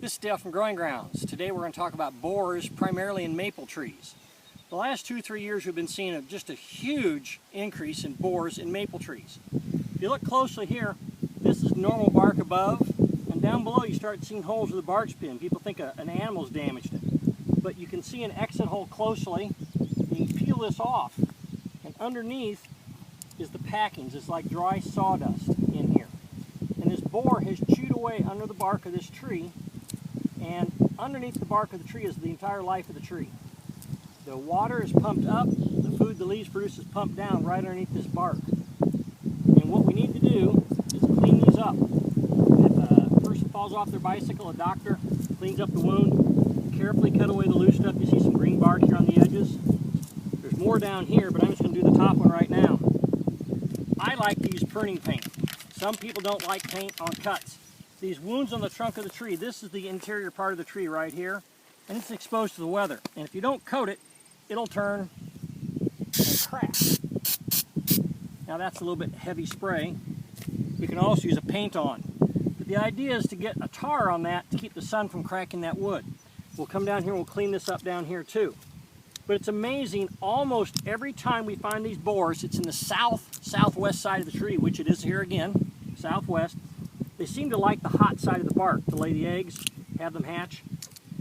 This is Dale from Growing Grounds. Today we're going to talk about borers primarily in maple trees. The last 2-3 years we've been seeing just a huge increase in borers in maple trees. If you look closely here, this is normal bark above, and down below you start seeing holes where the bark's been. People think an animal's damaged it. But you can see an exit hole closely, and you peel this off, and underneath is the packings. It's like dry sawdust in here. And this borer has chewed away under the bark of this tree, and underneath the bark of the tree is the entire life of the tree. The water is pumped up, the food the leaves produce is pumped down right underneath this bark. And what we need to do is clean these up. If a person falls off their bicycle, a doctor cleans up the wound, carefully cut away the loose stuff. You see some green bark here on the edges. There's more down here, but I'm just going to do the top one right now. I like to use pruning paint. Some people don't like paint on cuts. These wounds on the trunk of the tree, this is the interior part of the tree right here, and it's exposed to the weather. And if you don't coat it, it'll turn and crack. Now that's a little bit heavy spray. You can also use a paint on. But the idea is to get a tar on that to keep the sun from cracking that wood. We'll come down here and we'll clean this up down here too. But it's amazing, almost every time we find these borers, it's in the southwest side of the tree, which it is here again, southwest. They seem to like the hot side of the bark to lay the eggs, have them hatch.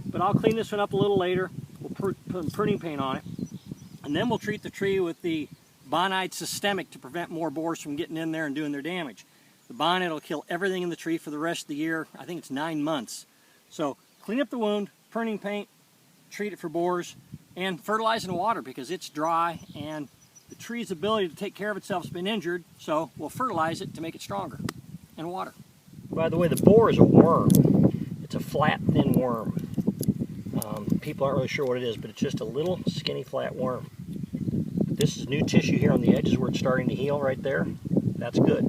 But I'll clean this one up a little later. We'll put some pruning paint on it. And then we'll treat the tree with the bonide systemic to prevent more borers from getting in there and doing their damage. The bonide will kill everything in the tree for the rest of the year. I think it's 9 months. So clean up the wound, pruning paint, treat it for borers, and fertilize and water because it's dry and the tree's ability to take care of itself has been injured. So we'll fertilize it to make it stronger and water. By the way, the borer is a worm. It's a flat, thin worm. People aren't really sure what it is, but it's just a little skinny, flat worm. This is new tissue here on the edges where it's starting to heal right there. That's good.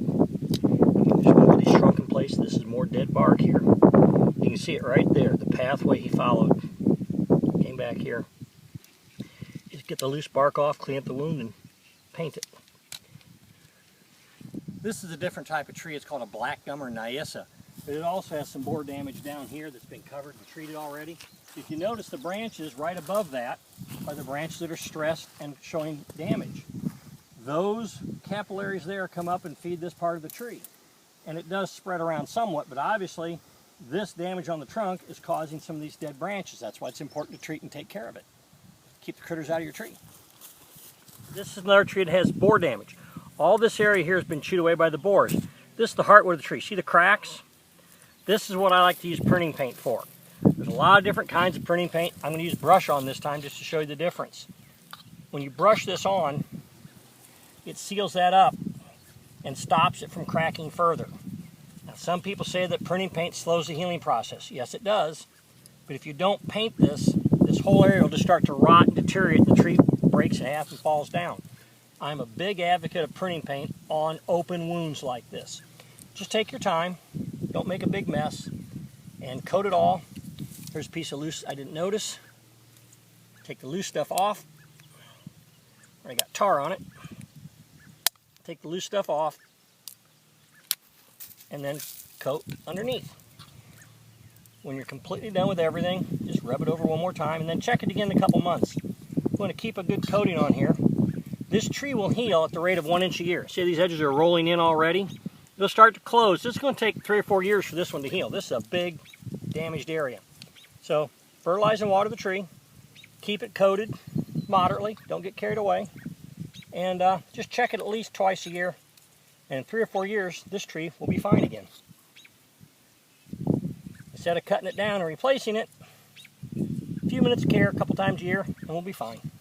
Just move these shrunk in place. This is more dead bark here. You can see it right there, the pathway he followed. Came back here. Just get the loose bark off, clean up the wound, and paint it. This is a different type of tree. It's called a black gum or Nyasa. But it also has some borer damage down here that's been covered and treated already. If you notice, the branches right above that are the branches that are stressed and showing damage. Those capillaries there come up and feed this part of the tree. And it does spread around somewhat, but obviously this damage on the trunk is causing some of these dead branches. That's why it's important to treat and take care of it. Keep the critters out of your tree. This is another tree that has borer damage. All this area here has been chewed away by the borers. This is the heartwood of the tree. See the cracks? This is what I like to use pruning paint for. There's a lot of different kinds of pruning paint. I'm going to use brush on this time just to show you the difference. When you brush this on, it seals that up and stops it from cracking further. Now, some people say that pruning paint slows the healing process. Yes, it does. But if you don't paint this, this whole area will just start to rot and deteriorate. The tree breaks in half and falls down. I'm a big advocate of pruning paint on open wounds like this. Just take your time, don't make a big mess, and coat it all. Here's a piece of loose I didn't notice. Take the loose stuff off. I got tar on it. Take the loose stuff off, and then coat underneath. When you're completely done with everything, just rub it over one more time, and then check it again in a couple months. You want to keep a good coating on here. This tree will heal at the rate of 1 inch a year. See, these edges are rolling in already. It'll start to close. This is going to take 3 or 4 years for this one to heal. This is a big damaged area. So fertilize and water the tree. Keep it coated moderately. Don't get carried away. And just check it at least twice a year. And in 3 or 4 years, this tree will be fine again. Instead of cutting it down and replacing it, a few minutes of care a couple times a year, and we'll be fine.